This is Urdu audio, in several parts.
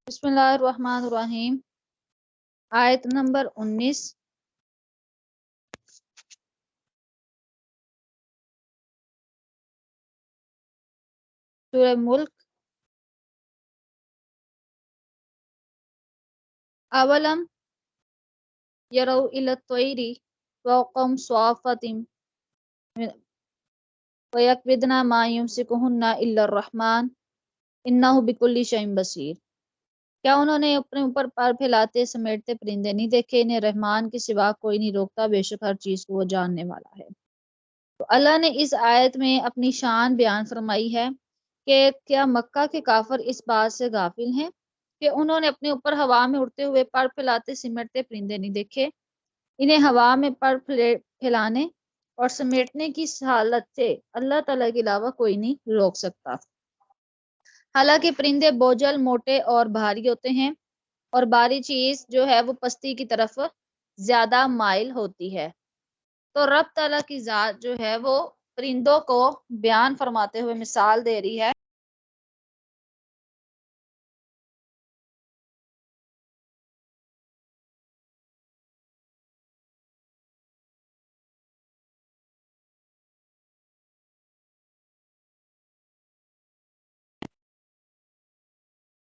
بسم اللہ الرحمن الرحیم، آیت نمبر 19 سورہ ملک۔ اولم یرو الی الطیر فوقہم صافات ویقبضن ما یمسکہن الا الرحمن انہ بکل شیء بصیر۔ کیا انہوں نے اپنے اوپر پر پھیلاتے سمیٹتے پرندے نہیں دیکھے؟ انہیں رحمان کے سوا کوئی نہیں روکتا، بے شک ہر چیز کو وہ جاننے والا ہے۔ تو اللہ نے اس آیت میں اپنی شان بیان فرمائی ہے کہ کیا مکہ کے کافر اس بات سے غافل ہیں کہ انہوں نے اپنے اوپر ہوا میں اڑتے ہوئے پر پھیلاتے سمیٹتے پرندے نہیں دیکھے؟ انہیں ہوا میں پر پھیلانے اور سمیٹنے کی حالت سے اللہ تعالیٰ کے علاوہ کوئی نہیں روک سکتا۔ حالانکہ پرندے بوجھل، موٹے اور بھاری ہوتے ہیں، اور بھاری چیز جو ہے وہ پستی کی طرف زیادہ مائل ہوتی ہے۔ تو رب تعالیٰ کی ذات جو ہے وہ پرندوں کو بیان فرماتے ہوئے مثال دے رہی ہے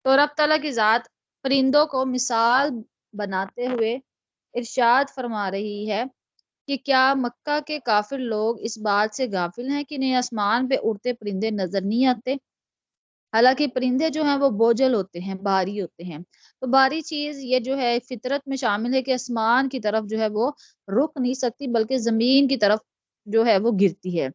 تو رب تعالیٰ کی ذات پرندوں کو مثال بناتے ہوئے ارشاد فرما رہی ہے کہ کیا مکہ کے کافر لوگ اس بات سے غافل ہیں کہ انہیں آسمان پہ اڑتے پرندے نظر نہیں آتے؟ حالانکہ پرندے جو ہیں وہ بوجھل ہوتے ہیں، بھاری ہوتے ہیں۔ تو بھاری چیز یہ جو ہے فطرت میں شامل ہے کہ آسمان کی طرف جو ہے وہ رک نہیں سکتی، بلکہ زمین کی طرف جو ہے وہ گرتی ہے۔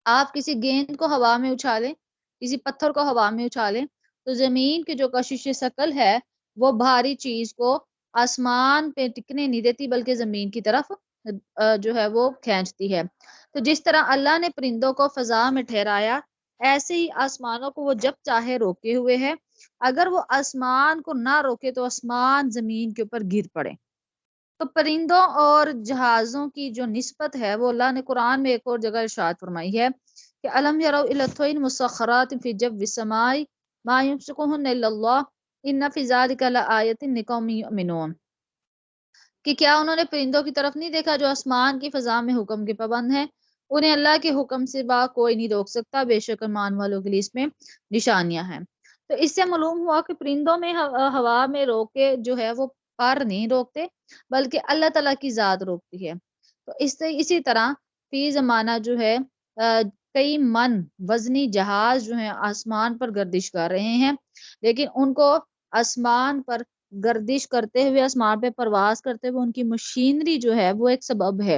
آپ کسی گیند کو ہوا میں اچھالیں، کسی پتھر کو ہوا میں اچھالیں تو زمین کی جو کشش ثقل ہے وہ بھاری چیز کو آسمان پہ ٹکنے نہیں دیتی، بلکہ زمین کی طرف جو ہے وہ کھینچتی ہے۔ تو جس طرح اللہ نے پرندوں کو فضا میں ٹھہرایا، ایسے ہی آسمانوں کو وہ جب چاہے روکے ہوئے ہے۔ اگر وہ آسمان کو نہ روکے تو آسمان زمین کے اوپر گر پڑے۔ تو پرندوں اور جہازوں کی جو نسبت ہے وہ اللہ نے قرآن میں ایک اور جگہ ارشاد فرمائی ہے کہ الم یروا الی الطیر مسخرات فی جو السماء ما یمسکہن الا اللہ ان فی ذلک لآیۃ لقوم یؤمنون۔ کہ کیا انہوں نے پرندوں کی طرف نہیں دیکھا جو آسمان کی فضا میں حکم کے پابند ہیں؟ انہیں اللہ کے حکم سے با کوئی نہیں روک سکتا، بے شک ایمان والوں کے لیے اس میں نشانیاں ہیں۔ تو اس سے معلوم ہوا کہ پرندوں میں ہوا میں روکے جو ہے وہ پر نہیں روکتے، بلکہ اللہ تعالیٰ کی ذات روکتی ہے۔ تو اسی طرح فی زمانہ جو ہے کئی من وزنی جہاز جو ہیں آسمان پر گردش کر رہے ہیں، لیکن ان کو آسمان پر گردش کرتے ہوئے، آسمان پہ پرواز کرتے ہوئے ان کی مشینری جو ہے وہ ایک سبب ہے،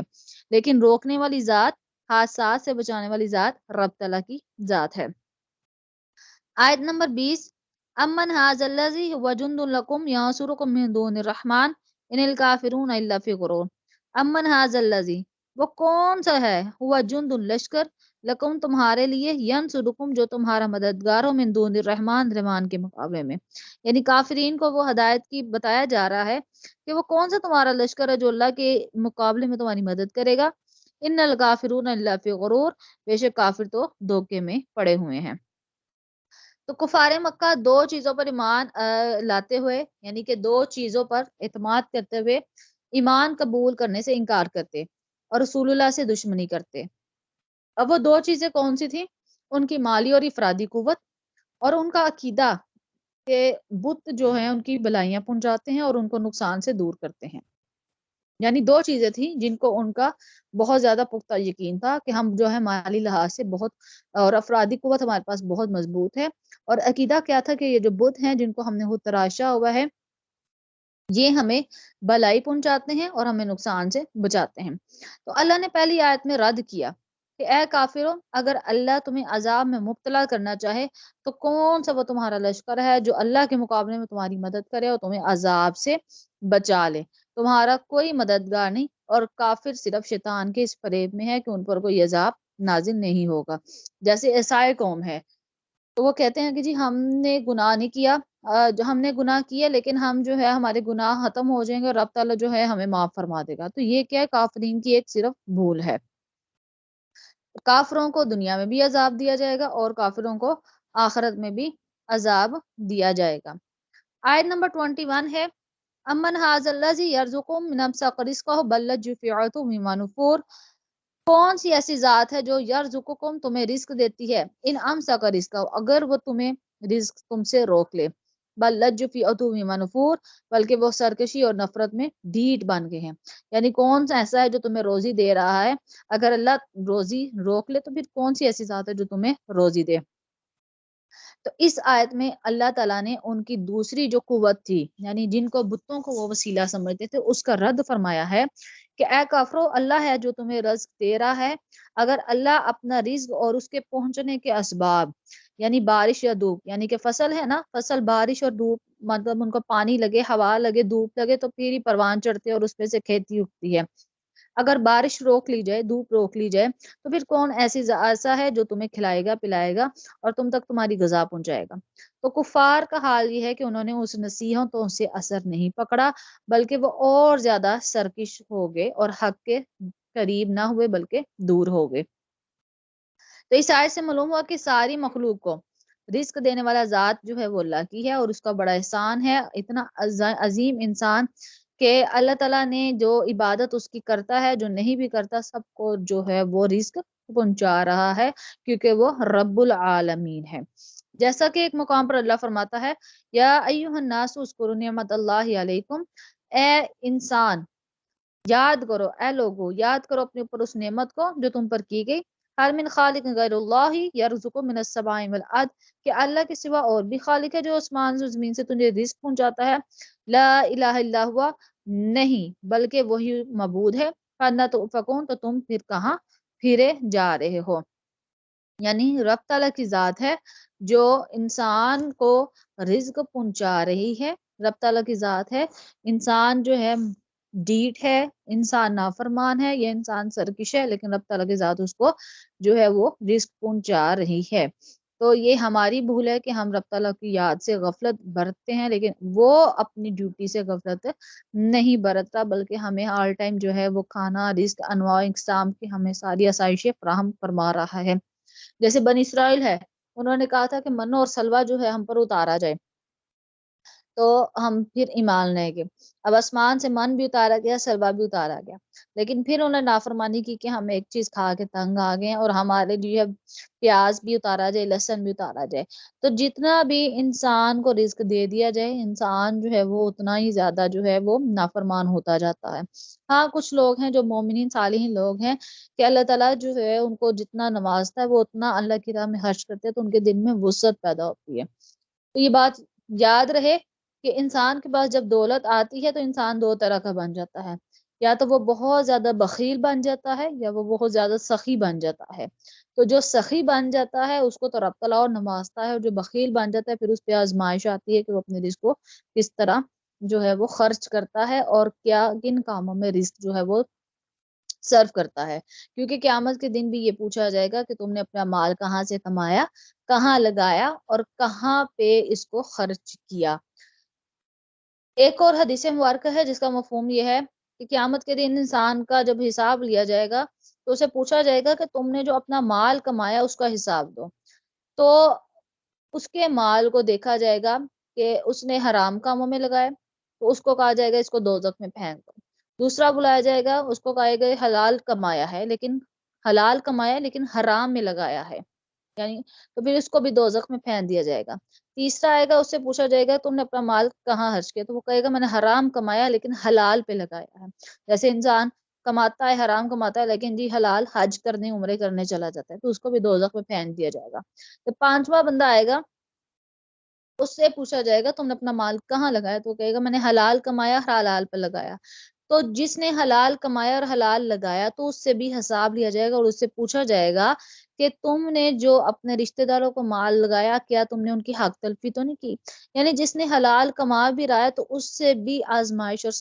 لیکن روکنے والی ذات، حادثات سے بچانے والی ذات رب تعالیٰ کی ذات ہے۔ آیت نمبر 20 امن ھذا الذی هو جند لکم ینصرکم من دون الرحمن ان الکافرون الا فی غرور۔ امن ھذا الذی، وہ کون سا ہے، ہوا جند لشکر، لکم تمہارے لیے، ینصرکم جو تمہارا مددگار ہو، من دون الرحمن رحمان کے مقابلے میں۔ یعنی کافرین کو وہ ہدایت کی بتایا جا رہا ہے کہ وہ کون سا تمہارا لشکر ہے جو اللہ کے مقابلے میں تمہاری مدد کرے گا۔ ان الکافرون الا فی غرور، بے شک کافر تو دھوکے میں پڑے ہوئے ہیں۔ تو کفار مکہ دو چیزوں پر ایمان لاتے ہوئے، یعنی کہ دو چیزوں پر اعتماد کرتے ہوئے ایمان قبول کرنے سے انکار کرتے اور رسول اللہ سے دشمنی کرتے۔ اب وہ دو چیزیں کون سی تھیں؟ ان کی مالی اور افرادی قوت، اور ان کا عقیدہ کہ بت جو ہیں ان کی بلائیاں پہنچاتے ہیں اور ان کو نقصان سے دور کرتے ہیں۔ یعنی دو چیزیں تھیں جن کو ان کا بہت زیادہ پختہ یقین تھا کہ ہم جو ہے مالی لحاظ سے بہت، اور افرادی قوت ہمارے پاس بہت مضبوط ہے، اور عقیدہ کیا تھا کہ یہ جو بت ہیں جن کو ہم نے خود تراشا ہوا ہے یہ ہمیں بلائی پہنچاتے ہیں اور ہمیں نقصان سے بچاتے ہیں۔ تو اللہ نے پہلی آیت میں رد کیا کہ اے کافروں، اگر اللہ تمہیں عذاب میں مبتلا کرنا چاہے تو کون سا وہ تمہارا لشکر ہے جو اللہ کے مقابلے میں تمہاری مدد کرے اور تمہیں عذاب سے بچا لے؟ تمہارا کوئی مددگار نہیں، اور کافر صرف شیطان کے اس فریب میں ہے کہ ان پر کوئی عذاب نازل نہیں ہوگا۔ جیسے عیسائی قوم ہے، تو وہ کہتے ہیں کہ جی ہم نے گناہ نہیں کیا، جو ہم نے گناہ کیا لیکن ہم جو ہے ہمارے گناہ ختم ہو جائیں گے اور رب تعالیٰ جو ہے ہمیں معاف فرما دے گا۔ تو یہ کیا ہے؟ کافرین کی ایک صرف بھول ہے۔ کافروں کو دنیا میں بھی عذاب دیا جائے گا اور کافروں کو آخرت میں بھی عذاب دیا جائے گا۔ آیت نمبر 21 ہے امن حاض الذی یرزقکم من امسک رزقہ بل لجوا فی عتو بما نفور، کون سی ایسی ذات ہے جو یرزقکم تمہیں رزق دیتی ہے، ان امسک رزقہ اگر وہ تمہیں رزق تم سے روک لے، بل لجوا فی عتو بما نفور بلکہ وہ سرکشی اور نفرت میں ڈھیٹ بن گئے ہیں۔ یعنی کون سا ایسا ہے جو تمہیں روزی دے رہا ہے، اگر اللہ روزی روک لے تو پھر کون سی ایسی ذات ہے جو تمہیں روزی دے۔ تو اس آیت میں اللہ تعالیٰ نے ان کی دوسری جو قوت تھی، یعنی جن کو بتوں کو وہ وسیلہ سمجھتے تھے، اس کا رد فرمایا ہے کہ اے کافرو، اللہ ہے جو تمہیں رزق دے رہا ہے، اگر اللہ اپنا رزق اور اس کے پہنچنے کے اسباب، یعنی بارش یا دھوپ، یعنی کہ فصل ہے نا، فصل بارش اور دھوپ، مطلب ان کو پانی لگے، ہوا لگے، دھوپ لگے تو پھر ہی پروان چڑھتے اور اس پہ سے کھیتی اگتی ہے۔ اگر بارش روک لی جائے، دھوپ روک لی جائے، تو پھر کون ایسا ہے جو تمہیں کھلائے گا، پلائے گا اور تم تک تمہاری غذا پہنچائے گا۔ تو کفار کا حال یہ ہے کہ انہوں نے اس نصیحتوں سے اثر نہیں پکڑا، بلکہ وہ اور زیادہ سرکش ہو گئے اور حق کے قریب نہ ہوئے بلکہ دور ہو گئے۔ تو اس آیت سے معلوم ہوا کہ ساری مخلوق کو رزق دینے والا ذات جو ہے وہ اللہ کی ہے، اور اس کا بڑا احسان ہے، اتنا عظیم انسان کہ اللہ تعالیٰ نے جو عبادت اس کی کرتا ہے، جو نہیں بھی کرتا، سب کو جو ہے وہ رزق پہنچا رہا ہے، کیونکہ وہ رب العالمین ہے۔ جیسا کہ ایک مقام پر اللہ فرماتا ہے یا ایھا الناس اذکروا نعمت اللہ علیکم، اے انسان یاد کرو، اے لوگو یاد کرو اپنے اوپر اس نعمت کو جو تم پر کی گئی، ہر من خالق غیر اللہ یرزق من السماء والارض، کہ اللہ کے سوا اور بھی خالق ہے جو آسمان و زمین سے تجھے رزق پہنچاتا ہے، لا الہ الا ہوا، نہیں بلکہ وہی معبود ہے، فانا تؤفکون، تو تم پھر کہاں پھرے جا رہے ہو۔ یعنی رب تعالیٰ کی ذات ہے جو انسان کو رزق پہنچا رہی ہے، رب تعالیٰ کی ذات ہے، انسان جو ہے ڈیٹ ہے، انسان نافرمان ہے، یہ انسان سرکش ہے، لیکن رب تعالیٰ کی ذات اس کو جو ہے وہ رزق پہنچا رہی ہے۔ تو یہ ہماری بھول ہے کہ ہم رب تعالیٰ کی یاد سے غفلت برتتے ہیں، لیکن وہ اپنی ڈیوٹی سے غفلت نہیں برتتا، بلکہ ہمیں آل ٹائم جو ہے وہ کھانا، رزق، انواع اقسام کی ہمیں ساری آسائشیں فراہم فرما رہا ہے۔ جیسے بنی اسرائیل ہے، انہوں نے کہا تھا کہ من اور سلوہ جو ہے ہم پر اتارا جائے تو ہم پھر ایمان لیں گے۔ اب آسمان سے من بھی اتارا گیا، سلوہ بھی اتارا گیا، لیکن پھر انہوں نے نافرمانی کی کہ ہم ایک چیز کھا کے تنگ آ گئے اور ہمارے لیے پیاز بھی اتارا جائے، لہسن بھی اتارا جائے۔ تو جتنا بھی انسان کو رزق دے دیا جائے، انسان جو ہے وہ اتنا ہی زیادہ جو ہے وہ نافرمان ہوتا جاتا ہے۔ ہاں کچھ لوگ ہیں جو مومنین صالحین لوگ ہیں کہ اللہ تعالیٰ جو ہے ان کو جتنا نوازتا ہے، وہ اتنا اللہ کی راہ میں خرچ کرتے ہیں تو ان کے دل میں وسعت پیدا ہوتی ہے۔ تو یہ بات یاد رہے کہ انسان کے پاس جب دولت آتی ہے تو انسان دو طرح کا بن جاتا ہے، یا تو وہ بہت زیادہ بخیل بن جاتا ہے یا وہ بہت زیادہ سخی بن جاتا ہے۔ تو جو سخی بن جاتا ہے اس کو تو رب تعالیٰ اور نوازتا ہے، اور جو بخیل بن جاتا ہے پھر اس پہ آزمائش آتی ہے کہ وہ اپنے رزق کو کس طرح جو ہے وہ خرچ کرتا ہے اور کیا کن کاموں میں رزق جو ہے وہ سرو کرتا ہے۔ کیونکہ قیامت کے دن بھی یہ پوچھا جائے گا کہ تم نے اپنا مال کہاں سے کمایا، کہاں لگایا اور کہاں پہ اس کو خرچ کیا۔ ایک اور حدیث مبارکہ ہے جس کا مفہوم یہ ہے کہ قیامت کے دن انسان کا جب حساب لیا جائے گا تو اسے پوچھا جائے گا کہ تم نے جو اپنا مال کمایا اس کا حساب دو۔ تو اس کے مال کو دیکھا جائے گا کہ اس نے حرام کاموں میں لگائے تو اس کو کہا جائے گا اس کو دوزخ میں پھینک دو۔ دوسرا بلایا جائے گا، اس کو کہا گا حلال کمایا لیکن حرام میں لگایا ہے، یعنی تو پھر اس کو بھی دوزخ میں پھینک دیا جائے گا۔ تیسرا آئے گا، اس سے پوچھا جائے گا تم نے اپنا مال کہاں خرچ کیا، تو وہ کہے گا میں نے حرام کمایا لیکن حلال پہ لگایا ہے۔ جیسے انسان کماتا ہے، حرام کماتا ہے، لیکن جی حلال حج کرنے، عمرے کرنے چلا جاتا ہے تو اس کو بھی دوزخ میں پھینک دیا جائے گا۔ تو پانچواں بندہ آئے گا، اس سے پوچھا جائے گا تم نے اپنا مال کہاں لگایا، تو وہ کہے گا میں نے حلال کمایا، حلال پہ لگایا۔ تو جس نے حلال کمایا اور حلال لگایا تو اس سے بھی حساب لیا جائے گا اور اس سے پوچھا جائے گا کہ تم نے جو اپنے رشتہ داروں کو مال لگایا کیا تم نے ان کی حق تلفی تو نہیں کی۔ یعنی جس نے حلال کما بھی رہا ہے تو اس سے بھی آزمائش اور